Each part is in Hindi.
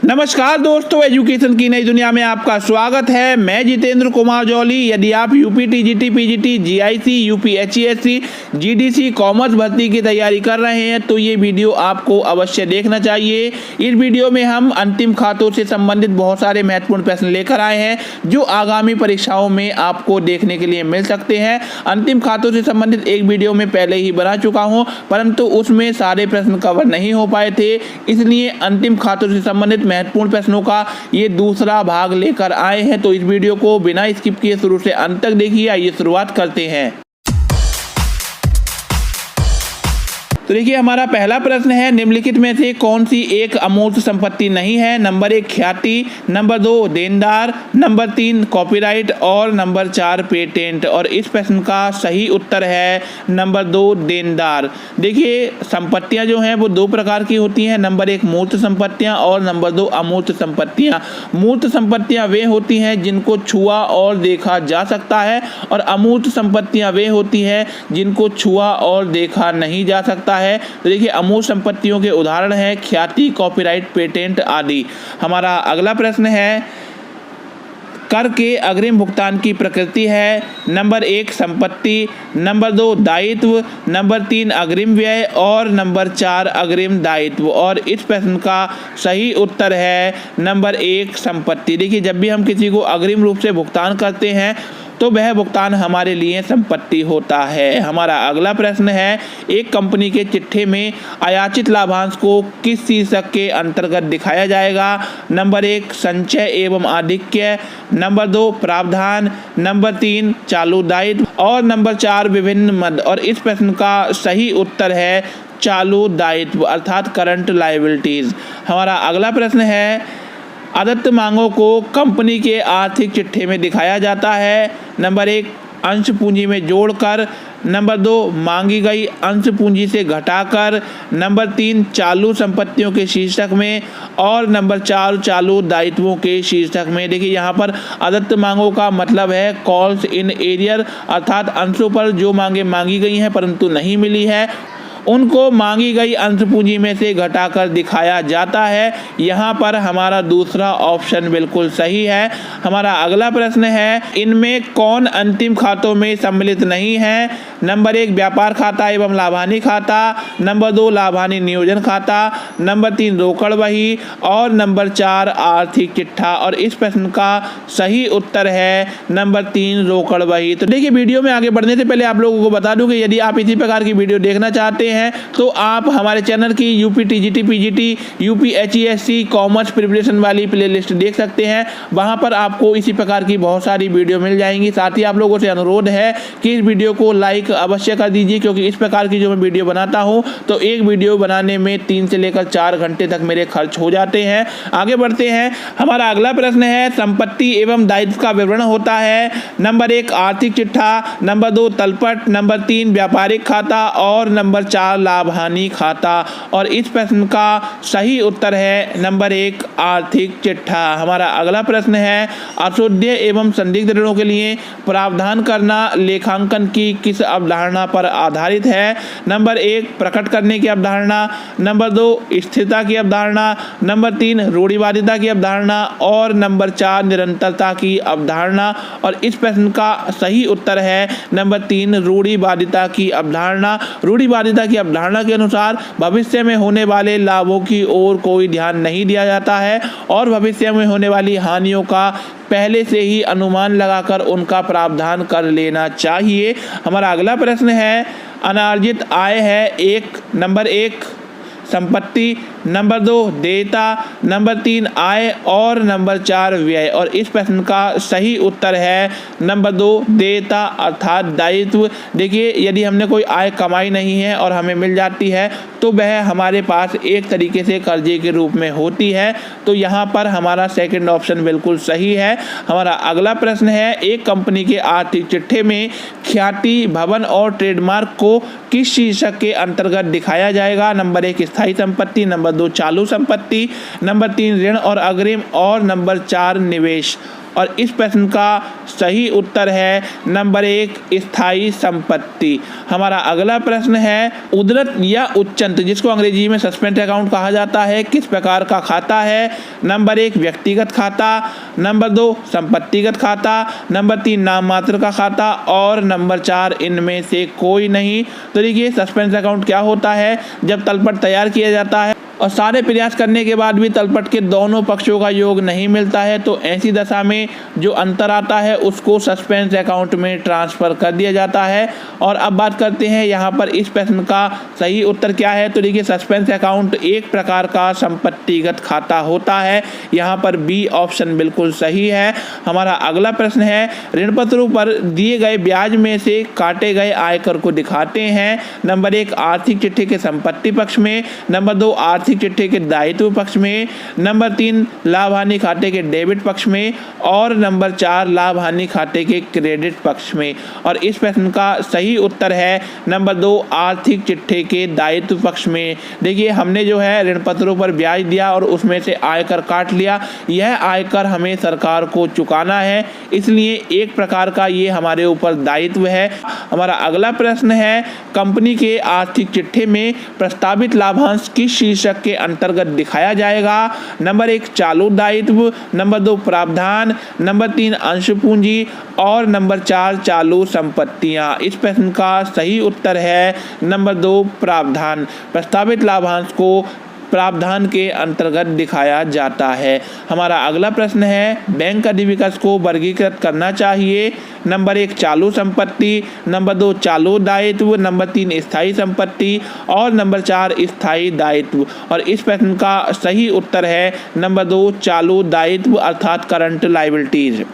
नमस्कार दोस्तों, एजुकेशन की नई दुनिया में आपका स्वागत है। मैं जितेंद्र कुमार जौली। यदि आप UP TGT, PGT, GIC, UPHESC, GDC commerce भर्ती की तैयारी कर रहे हैं तो ये वीडियो आपको अवश्य देखना चाहिए। इस वीडियो में हम अंतिम खातों से संबंधित बहुत सारे महत्वपूर्ण प्रश्न लेकर आए हैं जो आगामी परीक्षाओं में आपको देखने के लिए मिल सकते हैं। अंतिम खातों से संबंधित एक वीडियो में पहले ही बना चुका हूँ, परंतु उसमें सारे प्रश्न कवर नहीं हो पाए थे, इसलिए अंतिम खातों से संबंधित महत्वपूर्ण प्रश्नों का ये दूसरा भाग लेकर आए हैं। तो इस वीडियो को बिना स्किप किए शुरू से अंत तक देखिए। आइए शुरुआत करते हैं। तो देखिए, हमारा पहला प्रश्न है, निम्नलिखित में से कौन सी एक अमूर्त संपत्ति नहीं है? नंबर 1 ख्याति, नंबर 2 देनदार, नंबर 3 कॉपीराइट और नंबर 4 पेटेंट। और इस प्रश्न का सही उत्तर है नंबर 2 देनदार। देखिए, संपत्तियां जो हैं वो दो प्रकार की होती हैं। नंबर 1 मूर्त संपत्तियां और नंबर 2 अमूर्त संपत्तियां। मूर्त संपत्तियां वे होती हैं जिनको छुआ और देखा जा सकता है, और अमूर्त संपत्तियां वे होती हैं जिनको छुआ और देखा नहीं जा सकता है। तो देखिए, अमूर्त संपत्तियों के उदाहरण हैं ख्याति, कॉपीराइट, पेटेंट आदि। हमारा अगला प्रश्न है, कर के अग्रिम भुगतान की प्रकृति है? नंबर 1 संपत्ति, नंबर 2 दायित्व, नंबर 3 अग्रिम व्यय और नंबर 4 अग्रिम दायित्व। और इस प्रश्न का सही उत्तर है नंबर 1 संपत्ति। देखिए, जब भी हम किसी को अग्रिम रूप से भुगतान करते हैं तो वह भुगतान हमारे लिए संपत्ति होता है। हमारा अगला प्रश्न है, एक कंपनी के चिट्ठे में अयाचित लाभांश को किस शीर्षक के अंतर्गत दिखाया जाएगा? नंबर 1 संचय एवं आधिक्य, नंबर 2 प्रावधान, नंबर 3 चालू दायित्व और नंबर 4 विभिन्न मद। और इस प्रश्न का सही उत्तर है चालू दायित्व अर्थात करंट लायबिलिटीज। हमारा अगला प्रश्न है, अदत्त मांगों को कंपनी के आर्थिक चिट्ठे में दिखाया जाता है? नंबर 1 अंश पूंजी में जोड़कर, नंबर 2 मांगी गई अंश पूंजी से घटाकर, नंबर 3 चालू संपत्तियों के शीर्षक में और नंबर 4 चालू दायित्वों के शीर्षक में। देखिए, यहाँ पर अदत्त मांगों का मतलब है कॉल्स इन एरियर अर्थात अंशों पर जो मांगे मांगी गई हैं परंतु नहीं मिली है उनको मांगी गई अंश पूंजी में से घटाकर दिखाया जाता है। यहाँ पर हमारा दूसरा ऑप्शन बिल्कुल सही है। हमारा अगला प्रश्न है, इनमें कौन अंतिम खातों में सम्मिलित नहीं है? नंबर 1 व्यापार खाता एवं लाभानी खाता, नंबर 2 लाभानी नियोजन खाता, नंबर 3 रोकड़ बही और नंबर 4 आर्थिक चिट्ठा। और इस प्रश्न का सही उत्तर है नंबर 3 रोकड़ बही। तो देखिए, वीडियो में आगे बढ़ने से पहले आप लोगों को बता दूं कि यदि आप इसी प्रकार की वीडियो देखना चाहते हैं तो आप हमारे चैनल की UP TGT, PGT, UPHESC commerce preparation वाली प्लेलिस्ट देख सकते हैं। वहां पर आपको इसी प्रकार की बहुत सारी वीडियो मिल जाएंगी। साथ ही आप लोगों से अनुरोध है कि इस वीडियो को लाइक अवश्य कर दीजिए, क्योंकि इस प्रकार की जो मैं वीडियो बनाता हूं तो एक वीडियो बनाने में 3 से लेकर 4 घंटे तक मेरे खर्च हो जाते हैं। आगे बढ़ते हैं। हमारा अगला प्रश्न है, संपत्ति एवं दायित्व का विवरण होता है? नंबर 1 आर्थिक चिट्ठा, नंबर 2 तलपट, नंबर 3 व्यापारिक खाता और नंबर 4 लाभ हानि खाता। और इस प्रश्न का सही उत्तर है नंबर 1 आर्थिक चिट्ठा। हमारा अगला प्रश्न है, अशुद्ध एवं संदिग्ध ऋणों के लिए प्रावधान करना लेखांकन की किस अवधारणा पर आधारित है? नंबर 1 प्रकट करने की अवधारणा, नंबर 2 स्थिरता की अवधारणा, नंबर 3 रूढ़िवादिता की अवधारणा और नंबर 4 निरंतरता की अवधारणा। और इस प्रश्न का सही उत्तर है नंबर 3 रूढ़िवादिता की अवधारणा। रूढ़िवादिता की अवधारणा के अनुसार भविष्य में होने वाले लाभों की ओर कोई ध्यान नहीं दिया जाता है और भविष्य में होने वाली हानियों का पहले से ही अनुमान लगाकर उनका प्रावधान कर लेना चाहिए। हमारा अगला प्रश्न है, अनार्जित आय है नंबर 1 संपत्ति, नंबर 2 देयता, नंबर 3 आय और नंबर 4 व्यय। और इस प्रश्न का सही उत्तर है नंबर 2 देयता अर्थात दायित्व। देखिए, यदि हमने कोई आय कमाई नहीं है और हमें मिल जाती है तो वह हमारे पास एक तरीके से कर्जे के रूप में होती है। तो यहाँ पर हमारा सेकंड ऑप्शन बिल्कुल सही है। हमारा अगला प्रश्न है, एक कंपनी के आर्थिक चिट्ठे में ख्याति, भवन और ट्रेडमार्क को किस शीर्षक के अंतर्गत दिखाया जाएगा? नंबर 1 स्थायी संपत्ति, नंबर 2 चालू संपत्ति, नंबर 3 ऋण और अग्रिम और नंबर 4 निवेश। और इस प्रश्न का सही उत्तर है नंबर 1 स्थायी संपत्ति। हमारा अगला प्रश्न है उद्धृत या उच्चंत, जिसको अंग्रेजी में सस्पेंस अकाउंट कहा जाता है, किस प्रकार का खाता है? नंबर 1 व्यक्तिगत खाता, नंबर 2 संपत्तिगत खाता, नंबर 3 नाम मात्र का खाता और नंबर 4 इनमें से कोई नहीं। तो देखिए सस्पेंस अकाउंट क्या होता है, जब तलपट तैयार किया जाता है और सारे प्रयास करने के बाद भी तलपट के दोनों पक्षों का योग नहीं मिलता है, तो ऐसी दशा में जो अंतर आता है उसको सस्पेंस अकाउंट में ट्रांसफ़र कर दिया जाता है। और अब बात करते हैं यहाँ पर इस प्रश्न का सही उत्तर क्या है। तो देखिए सस्पेंस अकाउंट एक प्रकार का संपत्तिगत खाता होता है। यहाँ पर बी ऑप्शन बिल्कुल सही है। हमारा अगला प्रश्न है ऋण पत्रों पर दिए गए ब्याज में से काटे गए आयकर को दिखाते हैं। नंबर 1 आर्थिक चिट्ठी के संपत्ति पक्ष में, नंबर 2 आर्थिक चिट्ठी के दायित्व पक्ष में, नंबर 3 लाभ हानि खाते के डेबिट पक्ष में और नंबर 4 लाभ हानि खाते के क्रेडिट पक्ष में। और इस प्रश्न का सही उत्तर है नंबर 2 आर्थिक चिट्ठी के दायित्व पक्ष में। देखिए हमने जो है ऋण पत्रों पर ब्याज दिया और उसमें से आयकर काट लिया, यह आयकर हमें सरकार को चुकाना है, इसलिए एक प्रकार का ये हमारे ऊपर दायित्व है। हमारा अगला प्रश्न है कंपनी के आर्थिक चिट्ठी में प्रस्तावित लाभांश किस शीर्षक के अंतर्गत दिखाया जाएगा? नंबर 1 चालू दायित्व, नंबर 2 प्रावधान, नंबर 3 अंश पूंजी और नंबर 4 चालू संपत्तियां। इस प्रश्न का सही उत्तर है नंबर 2 प्रावधान। प्रस्तावित लाभांश को प्रावधान के अंतर्गत दिखाया जाता है। हमारा अगला प्रश्न है बैंक अधिविकस को वर्गीकृत करना चाहिए। नंबर 1 चालू संपत्ति, नंबर 2 चालू दायित्व, नंबर 3 स्थायी संपत्ति और नंबर 4 स्थायी दायित्व। और इस प्रश्न का सही उत्तर है नंबर 2 चालू दायित्व अर्थात करंट लायबिलिटीज।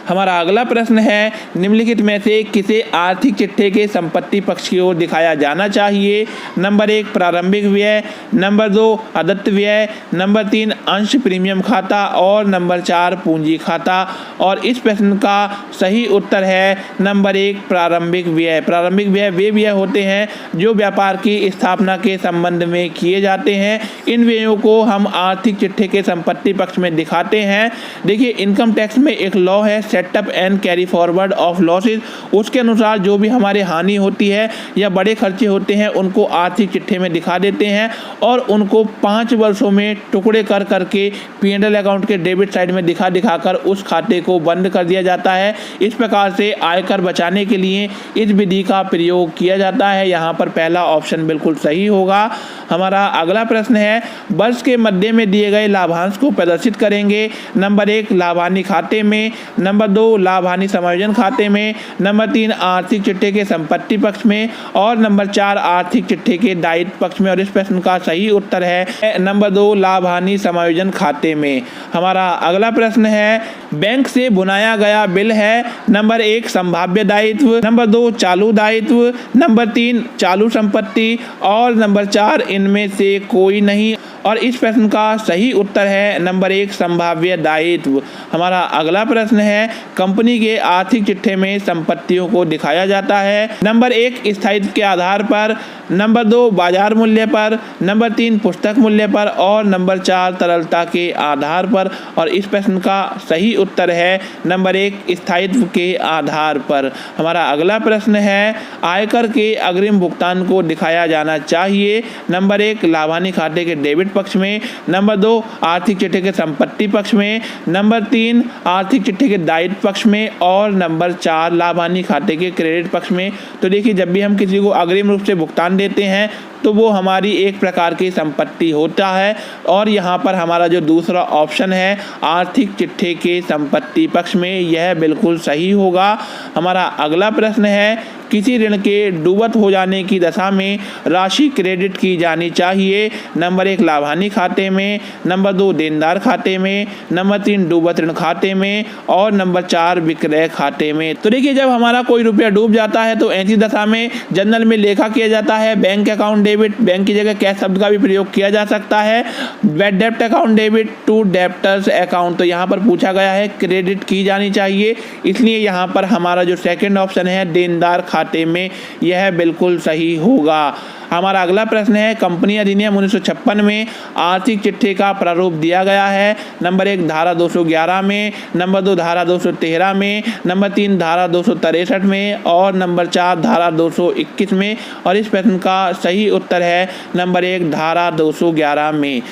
हमारा अगला प्रश्न है निम्नलिखित में से किसे आर्थिक चिट्ठी के संपत्ति पक्ष की ओर दिखाया जाना चाहिए? नंबर 1 प्रारंभिक व्यय, नंबर 2 अदत्त व्यय, नंबर 3 अंश प्रीमियम खाता और नंबर 4 पूंजी खाता। और इस प्रश्न का सही उत्तर है नंबर 1 प्रारंभिक व्यय। प्रारंभिक व्यय वे व्यय होते हैं जो व्यापार की स्थापना के संबंध में किए जाते हैं। इन व्ययों को हम आर्थिक चिट्ठी के संपत्ति पक्ष में दिखाते हैं। देखिए इनकम टैक्स में एक लॉ है setup and carry forward of losses, उसके अनुसार जो भी हमारे हानि होती है या बड़े खर्चे होते हैं उनको आर्थिक चिट्ठी में दिखा देते हैं और उनको 5 वर्षों में टुकड़े कर करके P&L अकाउंट के डेबिट साइड में दिखा कर उस खाते को बंद कर दिया जाता है। इस प्रकार से आयकर बचाने के लिए इस विधि का प्रयोग किया जाता है। यहाँ पर पहला ऑप्शन बिल्कुल सही होगा। हमारा अगला प्रश्न है वर्ष के मध्य में दिए गए लाभांश को प्रदर्शित करेंगे। नंबर 1 लाभ हानि खाते में, नंबर 2 लाभ हानि समायोजन खाते में, नंबर 3 आर्थिक चिट्ठी के संपत्ति पक्ष में और नंबर 4 आर्थिक चिट्ठी के दायित्व पक्ष में। और इस प्रश्न का सही उत्तर है नंबर 2 लाभ हानि समायोजन खाते में। हमारा अगला प्रश्न है बैंक से भुनाया गया बिल है। नंबर 1 संभाव्य दायित्व, नंबर 2 चालू दायित्व, नंबर 3 चालू संपत्ति और नंबर 4 इनमें से कोई नहीं। और इस प्रश्न का सही उत्तर है नंबर 1 संभाव्य दायित्व। हमारा अगला प्रश्न है कंपनी के आर्थिक चिट्ठी में संपत्तियों को दिखाया जाता है। नंबर 1 स्थायित्व के आधार पर, नंबर 2 बाजार मूल्य पर, नंबर 3 पुस्तक मूल्य पर और नंबर 4 तरलता के आधार पर। और इस प्रश्न का सही उत्तर है नंबर 1 स्थायित्व के आधार पर। हमारा अगला प्रश्न है आयकर के अग्रिम भुगतान को दिखाया जाना चाहिए। नंबर 1 लाभ हानि खाते के डेबिट पक्ष में, नंबर 2 आर्थिक चिट्ठी के संपत्ति पक्ष में, नंबर 3 आर्थिक चिट्ठी के दायित्व पक्ष में और नंबर 4 लाभ हानि खाते के क्रेडिट पक्ष में। तो देखिए जब भी हम किसी को अग्रिम रूप से भुगतान देते हैं तो वो हमारी एक प्रकार की संपत्ति होता है। और यहाँ पर हमारा जो दूसरा ऑप्शन है आर्थिक चिट्ठी के संपत्ति पक्ष में, यह बिल्कुल सही होगा। हमारा अगला प्रश्न है किसी ऋण के डूबत हो जाने की दशा में राशि क्रेडिट की जानी चाहिए। नंबर 1 लाभ हानि खाते में, नंबर 2 देनदार खाते में, नंबर 3 डूबत ऋण खाते में और नंबर 4 विक्रय खाते में। तो देखिए जब हमारा कोई रुपया डूब जाता है तो ऐसी दशा में जनरल में लेखा किया जाता है बैंक अकाउंट डेबिट, बैंक की जगह कैश शब्द का भी प्रयोग किया जा सकता है। डेब्ट account debit to debtor's account, तो यहाँ पर पूछा गया है क्रेडिट की जानी चाहिए, इसलिए यहाँ पर हमारा जो सेकंड ऑप्शन है देनदार खाते खाते में। यह बिल्कुल सही होगा। हमारा अगला प्रश्न है, कंपनी अधिनियम 1956 में आर्थिक चिट्ठे का प्रारूप दिया गया है। नंबर 1 धारा 211 में, नंबर 2 धारा 213 में, नंबर 3 धारा 263 में और नंबर 4 धारा 221 में। और इस प्रश्न का सही उत्तर है नंबर 1 धारा 211 में।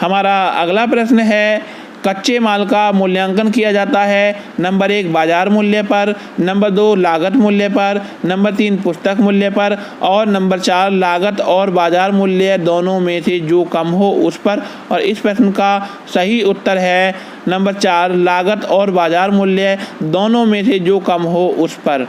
हमारा अगला प्रश्न है, कच्चे माल का मूल्यांकन किया जाता है। नंबर 1 बाजार मूल्य पर, नंबर 2 लागत मूल्य पर, नंबर 3 पुस्तक मूल्य पर और नंबर 4 लागत और बाजार मूल्य दोनों में से जो कम हो उस पर। और इस प्रश्न का सही उत्तर है नंबर 4 लागत और बाजार मूल्य दोनों में से जो कम हो उस पर।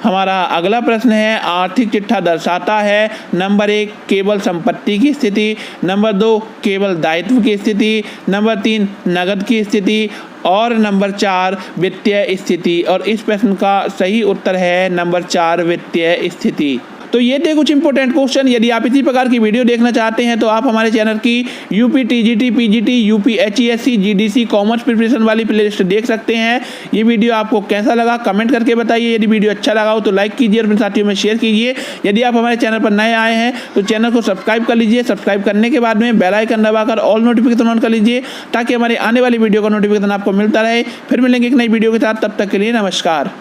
हमारा अगला प्रश्न है, आर्थिक चिट्ठा दर्शाता है। नंबर 1 केवल संपत्ति की स्थिति, नंबर 2 केवल दायित्व की स्थिति, नंबर 3 नकद की स्थिति और नंबर 4 वित्तीय स्थिति। और इस प्रश्न का सही उत्तर है नंबर 4 वित्तीय स्थिति। तो ये थे कुछ इंपॉर्टेंट क्वेश्चन। यदि आप इसी प्रकार की वीडियो देखना चाहते हैं तो आप हमारे चैनल की UP TGT PGT UP HESC GDC commerce preparation वाली प्लेलिस्ट देख सकते हैं। ये वीडियो आपको कैसा लगा कमेंट करके बताइए। यदि वीडियो अच्छा लगा हो तो लाइक कीजिए और अपने साथियों में शेयर कीजिए। यदि आप हमारे चैनल पर नए आए हैं तो चैनल को सब्सक्राइब कर लीजिए। सब्सक्राइब करने के बाद में बेल आइकन दबाकर ऑल नोटिफिकेशन ऑन कर लीजिए ताकि हमारे आने वाली वीडियो का नोटिफिकेशन आपको मिलता रहे। फिर मिलेंगे एक नई वीडियो के साथ, तब तक के लिए नमस्कार।